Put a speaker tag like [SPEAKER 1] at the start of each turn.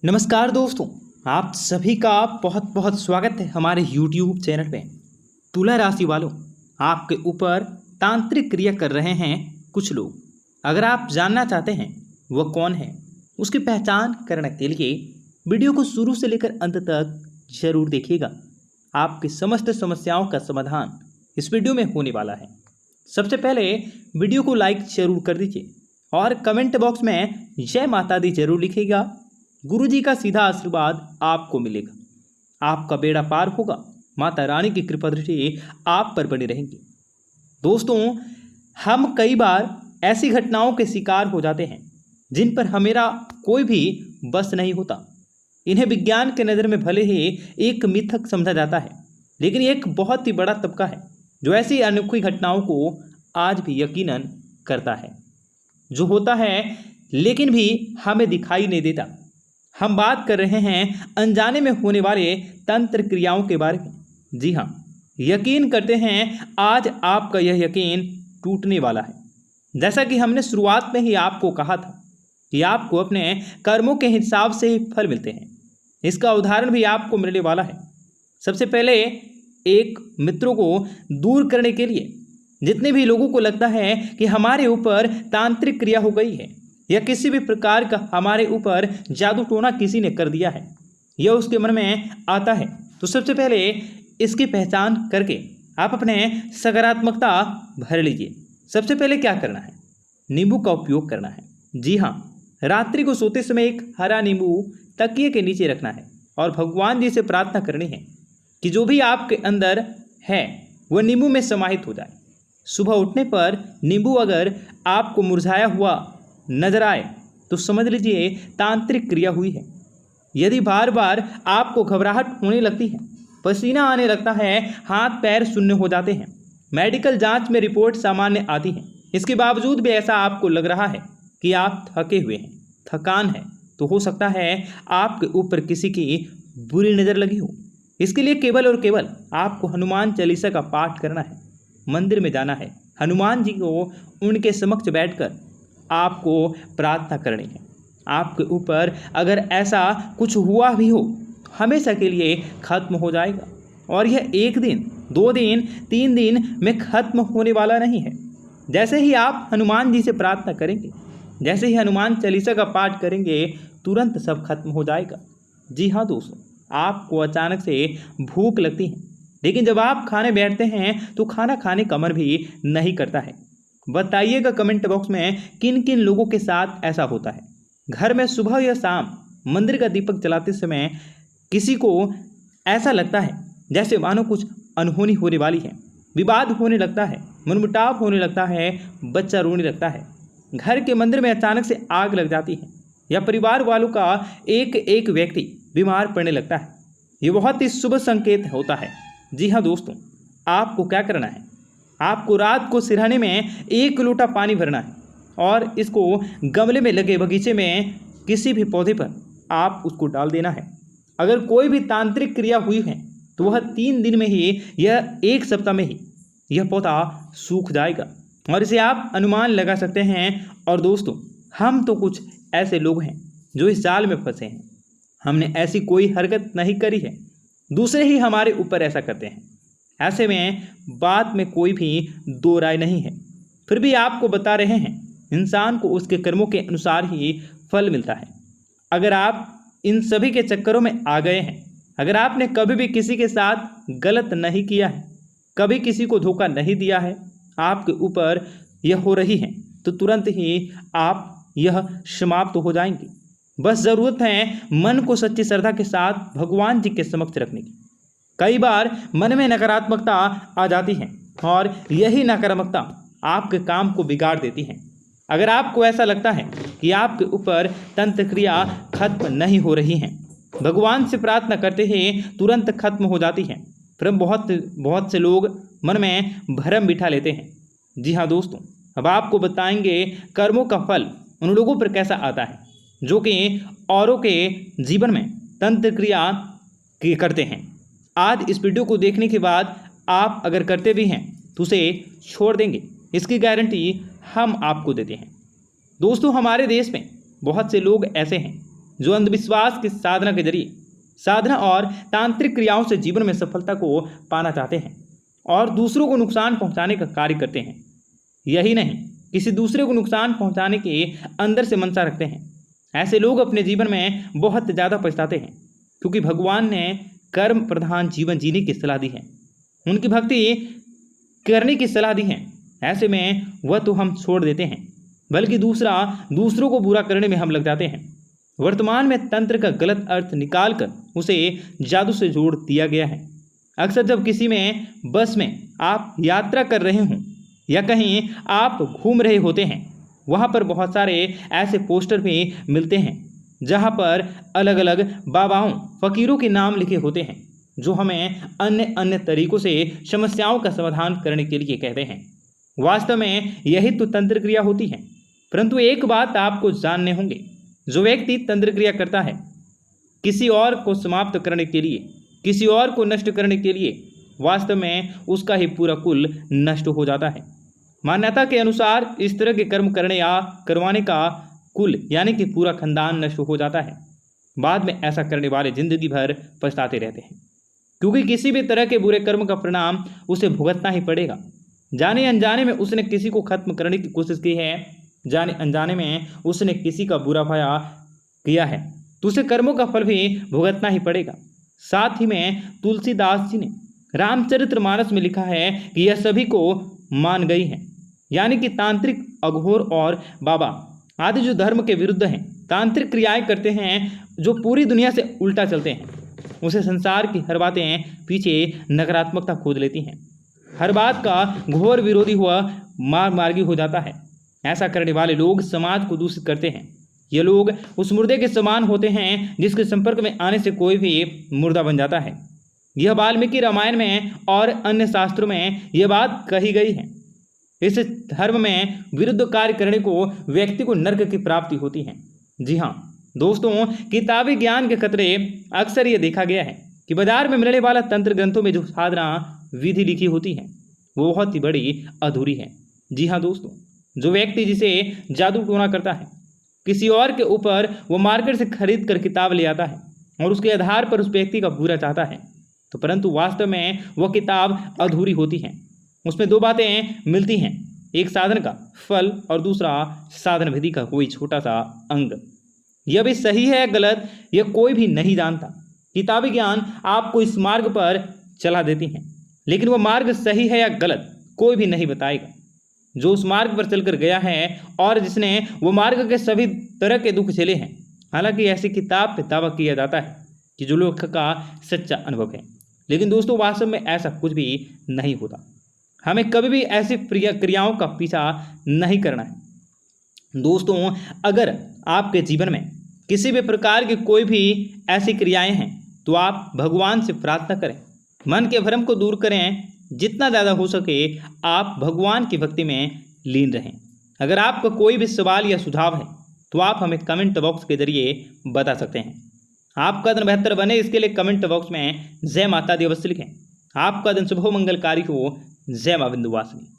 [SPEAKER 1] नमस्कार दोस्तों, आप सभी का बहुत बहुत स्वागत है हमारे YouTube चैनल पे। तुला राशि वालों, आपके ऊपर तांत्रिक क्रिया कर रहे हैं कुछ लोग। अगर आप जानना चाहते हैं वह कौन है, उसकी पहचान करने के लिए वीडियो को शुरू से लेकर अंत तक जरूर देखिएगा। आपकी समस्त समस्याओं का समाधान इस वीडियो में होने वाला है। सबसे पहले वीडियो को लाइक जरूर कर दीजिए और कमेंट बॉक्स में जय माता दी जरूर लिखिएगा। गुरुजी का सीधा आशीर्वाद आपको मिलेगा, आपका बेड़ा पार होगा, माता रानी की कृपा दृष्टि आप पर बनी रहेंगी। दोस्तों, हम कई बार ऐसी घटनाओं के शिकार हो जाते हैं जिन पर हमारा कोई भी बस नहीं होता। इन्हें विज्ञान के नज़र में भले ही एक मिथक समझा जाता है, लेकिन एक बहुत ही बड़ा तबका है जो ऐसी अनोखी घटनाओं को आज भी यकीनन करता है, जो होता है लेकिन भी हमें दिखाई नहीं देता। हम बात कर रहे हैं अनजाने में होने वाले तंत्र क्रियाओं के बारे में। जी हाँ, यकीन करते हैं आज आपका यह यकीन टूटने वाला है। जैसा कि हमने शुरुआत में ही आपको कहा था कि आपको अपने कर्मों के हिसाब से ही फल मिलते हैं। इसका उदाहरण भी आपको मिलने वाला है। सबसे पहले एक मित्रों को दूर करने के लिए जितने भी लोगों को लगता है कि हमारे ऊपर तांत्रिक क्रिया हो गई है या किसी भी प्रकार का हमारे ऊपर जादू टोना किसी ने कर दिया है, यह उसके मन में आता है, तो सबसे पहले इसकी पहचान करके आप अपने सकारात्मकता भर लीजिए। सबसे पहले क्या करना है, नींबू का उपयोग करना है। जी हाँ, रात्रि को सोते समय एक हरा नींबू तकिए के नीचे रखना है और भगवान जी से प्रार्थना करनी है कि जो भी आपके अंदर है वह नींबू में समाहित हो जाए। सुबह उठने पर नींबू अगर आपको मुरझाया हुआ नजर आए तो समझ लीजिए तांत्रिक क्रिया हुई है। यदि बार बार आपको घबराहट होने लगती है, पसीना आने लगता है, हाथ पैर शून्य हो जाते हैं, मेडिकल जांच में रिपोर्ट सामान्य आती है, इसके बावजूद भी ऐसा आपको लग रहा है कि आप थके हुए हैं, थकान है, तो हो सकता है आपके ऊपर किसी की बुरी नज़र लगी हो। इसके लिए केवल और केवल आपको हनुमान चालीसा का पाठ करना है, मंदिर में जाना है, हनुमान जी को उनके समक्ष बैठकर आपको प्रार्थना करनी है। आपके ऊपर अगर ऐसा कुछ हुआ भी हो, हमेशा के लिए खत्म हो जाएगा और यह 1 दिन 2 दिन 3 दिन में खत्म होने वाला नहीं है। जैसे ही आप हनुमान जी से प्रार्थना करेंगे, जैसे ही हनुमान चालीसा का पाठ करेंगे, तुरंत सब खत्म हो जाएगा। जी हाँ दोस्तों, आपको अचानक से भूख लगती है, लेकिन जब आप खाने बैठते हैं तो खाना खाने का मन भी नहीं करता है। बताइएगा कमेंट बॉक्स में किन किन लोगों के साथ ऐसा होता है। घर में सुबह या शाम मंदिर का दीपक जलाते समय किसी को ऐसा लगता है जैसे मानो कुछ अनहोनी होने वाली है, विवाद होने लगता है, मनमुटाव होने लगता है, बच्चा रोने लगता है, घर के मंदिर में अचानक से आग लग जाती है या परिवार वालों का एक एक व्यक्ति बीमार पड़ने लगता है। ये बहुत ही शुभ संकेत होता है। जी हाँ दोस्तों, आपको क्या करना है, आपको रात को सिरहाने में 1 लोटा पानी भरना है और इसको गमले में लगे बगीचे में किसी भी पौधे पर आप उसको डाल देना है। अगर कोई भी तांत्रिक क्रिया हुई है तो वह 3 दिन में ही या 1 सप्ताह में ही यह पौधा सूख जाएगा और इसे आप अनुमान लगा सकते हैं। और दोस्तों, हम तो कुछ ऐसे लोग हैं जो इस जाल में फंसे हैं। हमने ऐसी कोई हरकत नहीं करी है, दूसरे ही हमारे ऊपर ऐसा करते हैं। ऐसे में बात में कोई भी दो राय नहीं है, फिर भी आपको बता रहे हैं, इंसान को उसके कर्मों के अनुसार ही फल मिलता है। अगर आप इन सभी के चक्करों में आ गए हैं, अगर आपने कभी भी किसी के साथ गलत नहीं किया है, कभी किसी को धोखा नहीं दिया है, आपके ऊपर यह हो रही है, तो तुरंत ही आप यह समाप्त हो जाएंगे। बस ज़रूरत है मन को सच्ची श्रद्धा के साथ भगवान जी के समक्ष रखने की। कई बार मन में नकारात्मकता आ जाती है और यही नकारात्मकता आपके काम को बिगाड़ देती है। अगर आपको ऐसा लगता है कि आपके ऊपर तंत्र क्रिया खत्म नहीं हो रही है, भगवान से प्रार्थना करते ही तुरंत खत्म हो जाती है, फिर बहुत से लोग मन में भरम बिठा लेते हैं। जी हाँ दोस्तों, अब आपको बताएंगे कर्मों का फल उन लोगों पर कैसा आता है जो कि औरों के जीवन में तंत्र क्रिया करते हैं। आज इस वीडियो को देखने के बाद आप अगर करते भी हैं तो उसे छोड़ देंगे, इसकी गारंटी हम आपको देते हैं। दोस्तों, हमारे देश में बहुत से लोग ऐसे हैं जो अंधविश्वास की साधना के जरिए साधना और तांत्रिक क्रियाओं से जीवन में सफलता को पाना चाहते हैं और दूसरों को नुकसान पहुंचाने का कार्य करते हैं। यही नहीं, किसी दूसरे को नुकसान पहुंचाने के अंदर से मंशा रखते हैं। ऐसे लोग अपने जीवन में बहुत ज़्यादा पछताते हैं, क्योंकि भगवान ने कर्म प्रधान जीवन जीने की सलाह दी है, उनकी भक्ति करने की सलाह दी है। ऐसे में वह तो हम छोड़ देते हैं, बल्कि दूसरों को बुरा करने में हम लग जाते हैं। वर्तमान में तंत्र का गलत अर्थ निकालकर उसे जादू से जोड़ दिया गया है। अक्सर जब किसी में बस में आप यात्रा कर रहे हों या कहीं आप घूम रहे होते हैं, वहाँ पर बहुत सारे ऐसे पोस्टर भी मिलते हैं जहाँ पर अलग अलग बाबाओं फकीरों के नाम लिखे होते हैं, जो हमें अन्य अन्य तरीकों से समस्याओं का समाधान करने के लिए कहते हैं। वास्तव में यही तो तंत्र क्रिया होती है। परंतु एक बात आपको जानने होंगे, जो व्यक्ति तंत्र क्रिया करता है किसी और को समाप्त करने के लिए, किसी और को नष्ट करने के लिए, वास्तव में उसका ही पूरा कुल नष्ट हो जाता है। मान्यता के अनुसार इस तरह के कर्म करने या करवाने का कुल यानी कि पूरा खानदान नष्ट हो जाता है। बाद में ऐसा करने वाले जिंदगी भर पछताते रहते हैं, क्योंकि किसी भी तरह के बुरे कर्म का परिणाम उसे भुगतना ही पड़ेगा। जाने अनजाने में उसने किसी को खत्म करने की कोशिश की है, जाने अनजाने में उसने किसी का बुरा भला किया है, तो उसे कर्मों का फल भी भुगतना ही पड़ेगा। साथ ही में तुलसीदास जी ने रामचरितमानस में लिखा है कि यह सभी को मान गई है, यानी कि तांत्रिक, अघोर और बाबा आदि जो धर्म के विरुद्ध हैं, तांत्रिक क्रियाएं करते हैं, जो पूरी दुनिया से उल्टा चलते हैं, उसे संसार की हर बातें पीछे नकारात्मकता खोज लेती हैं। हर बात का घोर विरोधी हुआ मार्गी हो जाता है। ऐसा करने वाले लोग समाज को दूषित करते हैं। ये लोग उस मुर्दे के समान होते हैं जिसके संपर्क में आने से कोई भी मुर्दा बन जाता है। यह वाल्मीकि रामायण में और अन्य शास्त्रों में यह बात कही गई है। इस धर्म में विरुद्ध कार्य करने को व्यक्ति को नरक की प्राप्ति होती है। जी हाँ दोस्तों, किताबी ज्ञान के खतरे अक्सर ये देखा गया है कि बाजार में मिलने वाला तंत्र ग्रंथों में जो साधना विधि लिखी होती है वो बहुत ही बड़ी अधूरी है। जी हाँ दोस्तों, जो व्यक्ति जिसे जादू टोना करता है, किसी और के ऊपर वो मार्केट से खरीद कर किताब ले आता है और उसके आधार पर उस व्यक्ति का बुरा चाहता है, तो परंतु वास्तव में वह किताब अधूरी होती है। उसमें दो बातें मिलती हैं, एक साधन का फल और दूसरा साधन विधि का कोई छोटा सा अंग। यह भी सही है गलत यह कोई भी नहीं जानता। किताबी ज्ञान आपको इस मार्ग पर चला देती हैं, लेकिन वह मार्ग सही है या गलत कोई भी नहीं बताएगा। जो उस मार्ग पर चलकर गया है और जिसने वो मार्ग के सभी तरह के दुख झेले हैं, हालांकि ऐसी किताब पे दावा किया जाता है कि जो लेखक का सच्चा अनुभव है, लेकिन दोस्तों वास्तव में ऐसा कुछ भी नहीं होता। हमें कभी भी ऐसी क्रियाओं का पीछा नहीं करना है। दोस्तों, अगर आपके जीवन में किसी भी प्रकार की कोई भी ऐसी क्रियाएं हैं तो आप भगवान से प्रार्थना करें, मन के भ्रम को दूर करें। जितना ज़्यादा हो सके आप भगवान की भक्ति में लीन रहें। अगर आपका कोई भी सवाल या सुझाव है तो आप हमें कमेंट बॉक्स के जरिए बता सकते हैं। आपका दिन बेहतर बने इसके लिए कमेंट बॉक्स में जय माता दी अवश्य लिखें। आपका दिन शुभ मंगलकारी हो। जय मां विंध्यवासिनी।